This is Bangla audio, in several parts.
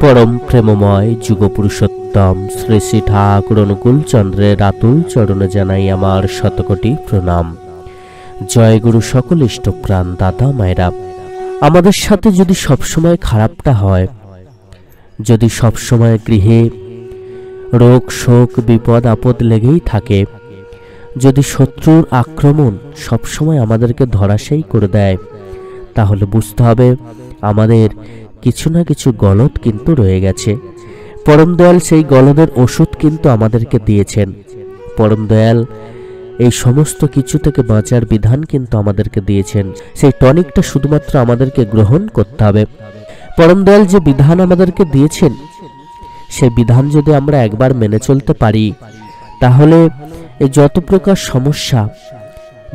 পরম প্রেমময় যুগপুরুষোত্তম শ্রী শ্রী ঠাকুর অনুকূল চন্দ্রের আতুল চরণে জানাই আমার শতকোটি প্রণাম। জয় গুরু সকল ইষ্টপ্রাণ দাদা মায়েরা। আমাদের সাথে যদি সবসময় খারাপটা হয়, যদি সবসময় গৃহে রোগ শোক বিপদ আপদ লেগেই থাকে, যদি শত্রুর আক্রমণ সবসময় আমাদেরকে ধরাশায়ী করে দেয়, তাহলে বুঝতে হবে আমাদের কিছু না কিছু গলদ কিন্তু রয়ে গেছে। পরম দয়াল সেই গলদের ওষুধ কিন্তু আমাদেরকে দিয়েছেন। পরম দয়াল এই সমস্ত কিছু থেকে বাঁচার বিধান কিন্তু আমাদেরকে দিয়েছেন। সেই টনিকটা শুধুমাত্র আমাদেরকে গ্রহণ করতে হবে। পরম দয়াল যে বিধান আমাদেরকে দিয়েছেন, সেই বিধান যদি আমরা একবার মেনে চলতে পারি, তাহলে এই যত প্রকার সমস্যা,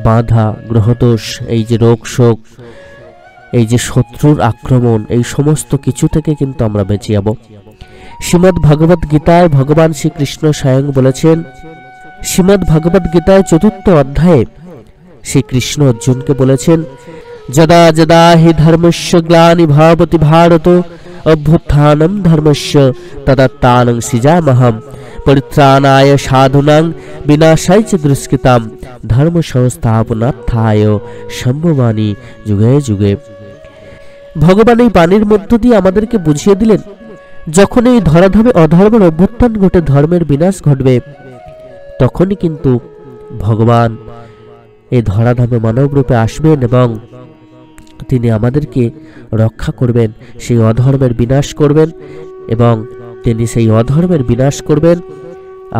বাধা, গ্রহদোষ, এই যে রোগ শোক, এই যে শত্রুর আক্রমণ, এই সমস্ত কিছু থেকে কিন্তু আমরা বেঁচে যাব। শ্রীমদ্ ভগবদ গীতায় ভগবান শ্রীকৃষ্ণ স্বয়ং বলেছেন, শ্রীমদ্ ভগবদ গীতায় ৪র্থ অধ্যায়ে শ্রীকৃষ্ণ অর্জুনকে বলেছেন, যদা যদা হি ধর্মস্য গ্লানি ভবতি ভারত অভ্যুত্থানম ধর্মস্য তদাত্মানং সৃজামহম পরিত্রাণায় সাধুনাং বিনাশায় চ দুষ্কৃতাম ধর্ম সংস্থাপনার্থায় সম্ভবামি যুগে যুগে। ভগবান এই বাণীর মধ্য দিয়ে আমাদেরকে বুঝিয়ে দিলেন, যখন এই ধরাধামে অধর্মের অভ্যুত্থান ঘটে, ধর্মের বিনাশ ঘটবে, তখনই কিন্তু ভগবান এই ধরাধামে মানব রূপে আসবেন এবং তিনি আমাদেরকে রক্ষা করবেন, সেই অধর্মের বিনাশ করবেন এবং তিনি সেই অধর্মের বিনাশ করবেন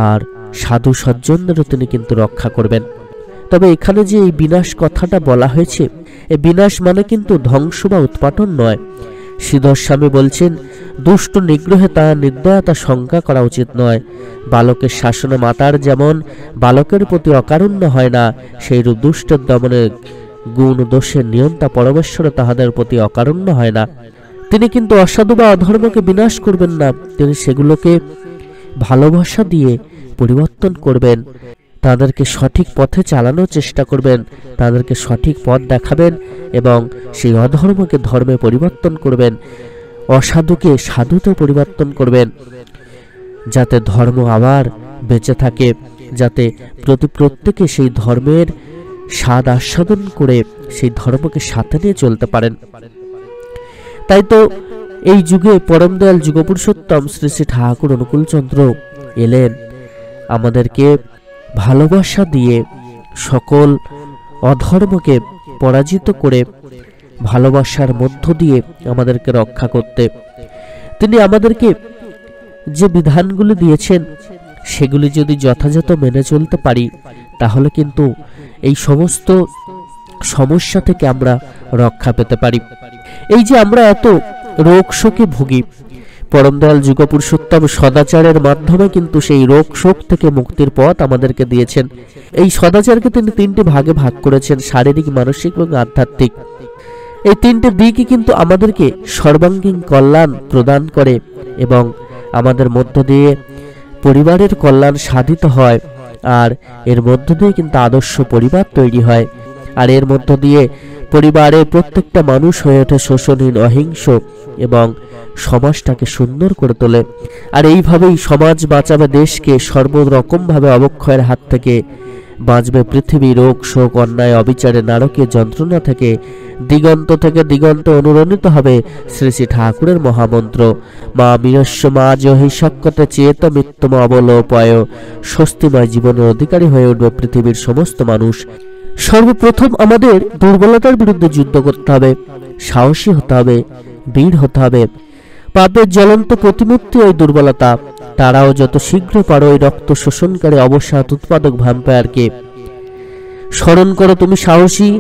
আর সাধু সজ্জনদেরও তিনি কিন্তু রক্ষা করবেন। তবে এখানে যে এই বিনাশ কথাটা বলা হয়েছে, এই বিনাশ মানে কিন্তু ধ্বংস বা উৎপাটন নয়। শ্রীধর বলছেন, দুষ্ট নিগ্রহে তার নির্দয়তা শঙ্কা করা উচিত নয়। বালকের শাসনে মাতার যেমন বালকের প্রতি অকারুণ্য হয় না, সেইরূপ দুষ্টের দমনে গুণ দোষের নিয়ন্তা পরমেশ্বরে তাহাদের প্রতি অকারুণ্য হয় না। তিনি কিন্তু অসাধু বা অধর্মকে বিনাশ করবেন না, তিনি সেগুলোকে ভালোবাসা দিয়ে পরিবর্তন করবেন, তাদেরকে সঠিক পথে চালানোর চেষ্টা করবেন, তাদেরকে সঠিক পথ দেখাবেন এবং সেই অধর্মকে ধর্মে পরিবর্তন করবেন, অসাধুকে সাধুতে পরিবর্তন করবেন, যাতে ধর্ম আবার বেঁচে থাকে, যাতে প্রত্যেকে সেই ধর্মের স্বাদ আস্বাদন করে সেই ধর্মকে সাথে নিয়ে চলতে পারেন। তাই তো এই যুগে পরম দয়াল যুগপুরুষোত্তম শ্রী শ্রী ঠাকুর অনুকূলচন্দ্র এলেন আমাদেরকে ভালোবাসা দিয়ে সকল অধর্মকে পরাজিত করে ভালোবাসার মধ্য দিয়ে আমাদেরকে রক্ষা করতে। তিনি আমাদেরকে যে বিধানগুলি দিয়েছেন, সেগুলি যদি যথাযথ মেনে চলতে পারি, তাহলে কিন্তু এই সমস্ত সমস্যা থেকে আমরা রক্ষা পেতে পারি। এই যে আমরা এত রোগ শোকে ভুগি, পরম দয়াল যুগপুরুষোত্তম সদাচারের মাধ্যমে কিন্তু সেই রোগ শোক থেকে মুক্তির পথ আমাদেরকে দিয়েছেন। এই সদাচারকে তিনি 3টে ভাগে ভাগ করেছেন, শারীরিক, মানসিক এবং আধ্যাত্মিক। এই 3টে দিকই কিন্তু আমাদেরকে সর্বাঙ্গীন কল্যাণ প্রদান করে এবং আমাদের মধ্য দিয়ে পরিবারের কল্যাণ সাধিত হয়, আর এর মধ্য দিয়ে কিন্তু আদর্শ পরিবার তৈরি হয়, আর এর মধ্য দিয়ে পরিবারের প্রত্যেকটা মানুষ হয়ে ওঠে শোষণহীন, অহিংস এবং সমাজটাকে সুন্দর করে তোলে। আর এইভাবেই সমাজ বাঁচাবে দেশকে, সর্বরকমভাবে অবক্ষয়ের হাত থেকে বাঁচবে পৃথিবী, রোগ শোক অন্যায় অবিচারে নারকীয় যন্ত্রণা থেকে দিগন্ত অনুরণিত হবে শ্রী শ্রী ঠাকুরের মহামন্ত্র, মা বিনস্য মা জহি সক্কতে চেত মৃত্যুম অবলোপয়। স্বস্তিময় জীবনের অধিকারী হয়ে উঠবে পৃথিবীর সমস্ত মানুষ। সর্বপ্রথম আমাদের দুর্বলতার বিরুদ্ধে যুদ্ধ করতে হবে, সাহসী হতে হবে, বীর হতে হবে। পাপের জ্বলন্ত প্রতিমূর্তি ওই দুর্বলতা। তারাও যত শীঘ্র পারো ওই রক্ত শোষণকারী অবসাদ উৎপাদক ভ্যাম্পায়ারকে। স্মরণ করো তুমি সাহসী,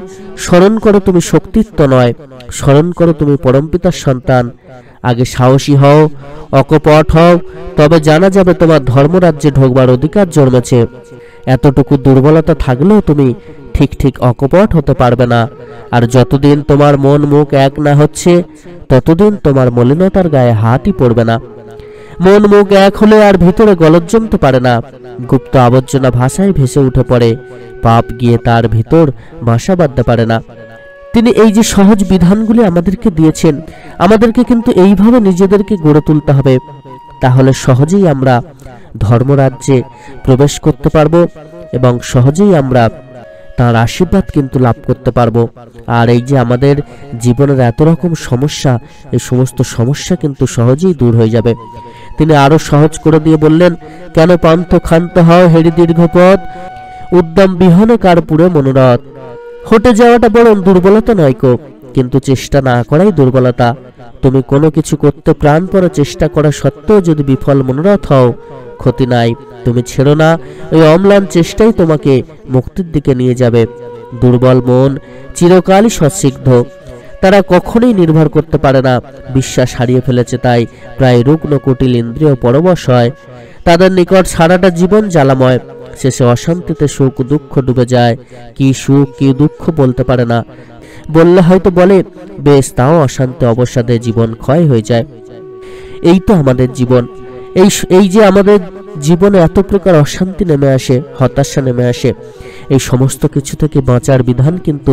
স্মরণ করো তুমি শক্তিত্ব নয়, স্মরণ করো তুমি পরমপিতার সন্তান। আগে সাহসী হও, অকপট হও, তবে জানা যাবে তোমার ধর্মরাজ্যে ঢোকবার অধিকার জন্মেছে। এতটুকু দুর্বলতা থাকলেও তুমি ঠিক অকপট হতে পারবে না। আর যতদিন তোমার মন মুখ এক না হচ্ছে, ততদিন তোমার মলিনতার গায়ে হাতই পড়বে না। মন মুখ এক হলে আর ভিতরে গলদ জমতে পারে না, গুপ্ত আবর্জনা ভাষায় ভেসে উঠে পড়ে, পাপ গিয়ে তার ভিতর বাসা বাঁধতে পারে না। তিনি এই যে সহজ বিধানগুলি আমাদেরকে দিয়েছেন, আমাদেরকে কিন্তু এইভাবে নিজেদেরকে গড়ে তুলতে হবে, তাহলে সহজেই আমরা ধর্মরাজ্যে প্রবেশ করতে পারবো এবং সহজেই আমরা তার আশীর্বাদ কিন্তু লাভ করতে পারবো। আর এই যে আমাদের জীবনের এত রকম সমস্যা, এই সমস্ত সমস্যা কিন্তু সহজেই দূর হয়ে যাবে। তিনি আরো সহজ করে দিয়ে বললেন, কেন পান্থ ক্ষান্ত হও হেরি দীর্ঘ পথ, উদ্যম বিহনে কার পুরে মনোরথ। হটে যাওয়াটা বরং দুর্বলতা নয় কো, কিন্তু চেষ্টা না করাই দুর্বলতা। তুমি কোনো কিছু করতে প্রাণপণে চেষ্টা করা সত্ত্বেও যদি বিফল মনোরথ হও, ক্ষতি নাই, তুমি ছেড়ো না, ওই অম্লান চেষ্টাই তোমাকে মুক্তির দিকে নিয়ে যাবে। দুর্বল মন চিরকালই সস্নিগ্ধ, তারা কখনোই নির্ভর করতে পারে না, বিশ্বাস হারিয়ে ফেলেছে, তাই প্রায় রুগ্ন কুটিল ইন্দ্রিয় পরবশ হয়। তাদের নিকট সারাটা জীবন জ্বালাময়, শেষে অশান্তিতে সুখ দুঃখ ডুবে যায়। কি সুখ কি দুঃখ বলতে পারে না, বললে হয়তো বলে বেশ, তাও অশান্তি অবসাদে জীবন ক্ষয় হয়ে যায়। এই তো আমাদের জীবন। এই যে আমাদের জীবনে এত প্রকার অশান্তি নেমে আসে, হতাশা নেমে আসে, এই সমস্ত কিছু থেকে বাঁচার বিধান কিন্তু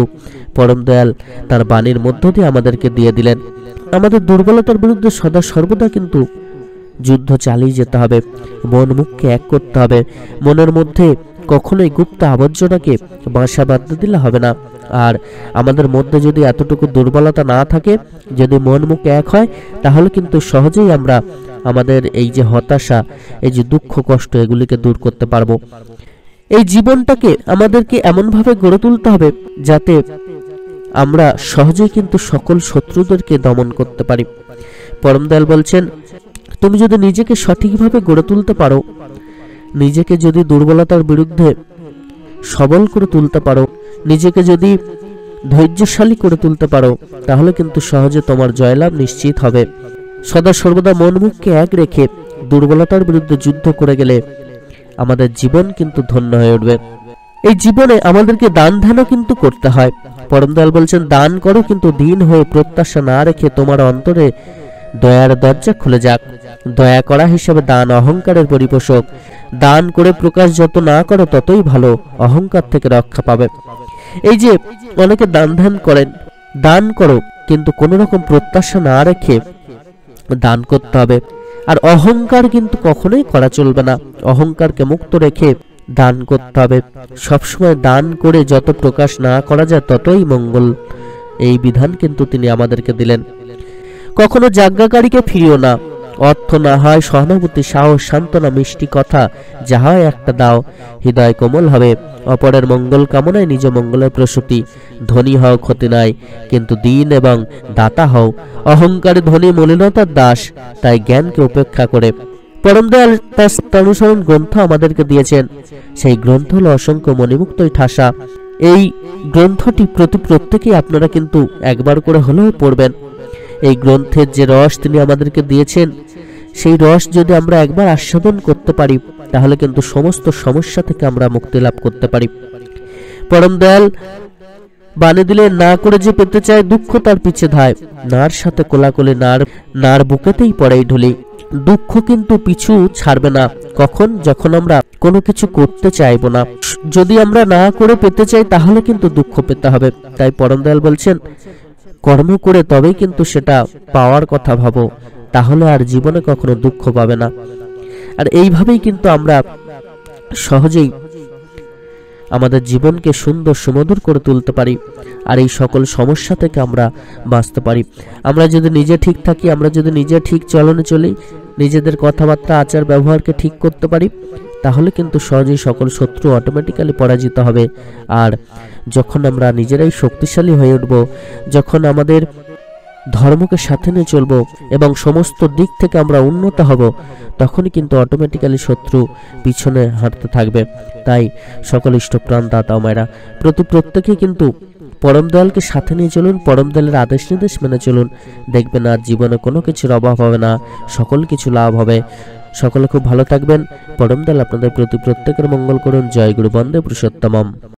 পরম দয়াল তার বাণীর মধ্য দিয়ে আমাদেরকে দিয়ে দিলেন। আমাদের দুর্বলতার বিরুদ্ধে সদা সর্বদা কিন্তু যুদ্ধ চালিয়ে যেতে হবে, মন মুখকে এক করতে হবে। মনের মধ্যে কখনোই গুপ্ত আবর্জনাকে বাসা বাঁধতে দিলে হবে না। আর আমাদের মধ্যে যদি এতটুকু দুর্বলতা না থাকে, যদি মন মুখ এক হয়, তাহলে কিন্তু সহজেই আমরা আমাদের এই যে হতাশা, এই যে দুঃখ কষ্ট, এগুলিকে দূর করতে পারবো। এই জীবনটাকে আমাদেরকে এমনভাবে গড়ে তুলতে হবে যাতে আমরা সহজেই কিন্তু সকল শত্রুদেরকে দমন করতে পারি। পরম দয়াল বলছেন, তুমি যদি নিজেকে সঠিকভাবে গড়ে তুলতে পারো, নিজেকে যদি দুর্বলতার বিরুদ্ধে সবল করে তুলতে পারো, নিজেকে যদি ধৈর্যশালী করে তুলতে পারো, তাহলে কিন্তু সহজে তোমার জয়লাভ নিশ্চিত হবে। সদা সর্বদা মন মুখকে এক রেখে দুর্বলতার বিরুদ্ধে যুদ্ধ করে গেলে আমাদের জীবন কিন্তু ধন্য হয়ে উঠবে। এই জীবনে আমাদেরকে দান ধ্যানও কিন্তু করতে হয়। পরম দয়াল বলছেন, দান করো কিন্তু দিন হয়ে প্রত্যাশা না রেখে তোমার অন্তরে দয়ার দরজা খুলে যাক। দয়া করা হিসেবে দান অহংকারের পরিপোষক। দান করে প্রকাশ যত না করো ততই ভালো, অহংকার থেকে রক্ষা পাবে। এই যে অনেকে দান ধ্যান করেন, দান করো কিন্তু কোন রকম প্রত্যাশা না রেখে দান করতে হবে। আর অহংকার কিন্তু কখনোই করা চলবে না, অহংকারকে মুক্ত রেখে দান করতে হবে। সবসময় দান করে যত প্রকাশ না করা যায় ততই মঙ্গল, এই বিধান কিন্তু তিনি আমাদেরকে দিলেন। কখনো যাজ্ঞাকারীকে ফিরিও না, অর্থ না হয় সহানুভূতি, সাহস, সান্ত্বনা, মিষ্টি কথা, যাহা একটা দাও, হৃদয় কোমল হবে। অপরের মঙ্গল কামনায় নিজ মঙ্গলের প্রসূতি। ধনী হও ক্ষতি নাই, কিন্তু দিন এবং দাতা হও। অহংকারে ধনী মলিনতার দাস, তাই জ্ঞানকে উপেক্ষা করে। পরম দয়াল তার অনুসরণ গ্রন্থ আমাদেরকে দিয়েছেন, সেই গ্রন্থ হলো অসংখ্য মণিমুক্তই ঠাসা। এই গ্রন্থটি প্রত্যেকেই আপনারা কিন্তু একবার করে হলেও পড়বেন। এই গ্রন্থের যে রস তিনি আমাদেরকে দিয়েছেন, সেই রস যদি আমরা একবার আস্বাদন করতে পারি, তাহলে কিন্তু সমস্ত সমস্যা থেকে আমরা মুক্তি লাভ করতে পারি। পরম দয়াল বাণী দিলে, না করে যে পেতে চায় দুঃখ তার পিছে ধায়, নার সাথে কোলাকুলি নার বুকেতেই পড়ে ঢুলি। দুঃখ কিন্তু পিছু ছাড়বে না, কখন? যখন আমরা কোনো কিছু করতে চাইবো না। যদি আমরা না করে পেতে চাই, তাহলে কিন্তু দুঃখ পেতে হবে। তাই পরম দয়াল বলছেন, কর্ম করে তবেই কিন্তু সেটা পাওয়ার কথা ভাবো, তাহলে আর জীবনে কখনো দুঃখ পাবে না। আর এইভাবেই কিন্তু আমরা সহজেই আমাদের জীবনকে সুন্দর সুমধুর করে তুলতে পারি, আর এই সকল সমস্যা থেকে আমরা বাঁচতে পারি। আমরা যদি নিজে ঠিক থাকি, আমরা যদি নিজে ঠিক চলনে চলি, নিজেদের কথাবার্তা আচার ব্যবহারকে ঠিক করতে পারি, তাহলে কিন্তু সহজেই সকল শত্রু অটোমেটিক্যালি পরাজিত হবে। আর যখন আমরা নিজেরাই শক্তিশালী হয়ে উঠব, যখন আমাদের ধর্মকে সাথে নিয়ে চলব এবং সমস্ত দিক থেকে আমরা উন্নত হব, তখনই কিন্তু অটোমেটিক্যালি শত্রু পিছনে হাঁটতে থাকবে। তাই সকল ইষ্টপ্রাণ দাতা মায়েরা প্রত্যেকে কিন্তু পরম দয়ালকে সাথে নিয়ে চলুন, পরম দয়ালের আদেশ নির্দেশ মেনে চলুন, দেখবেন আর জীবনে কোনো কিছুর অভাব হবে না, সকল কিছু লাভ হবে। সকলে খুব ভালো থাকবেন। পরম দয়াল আপনাদের প্রত্যেকের মঙ্গল করুন। জয় গুরু, বন্দে পুরুষোত্তমম।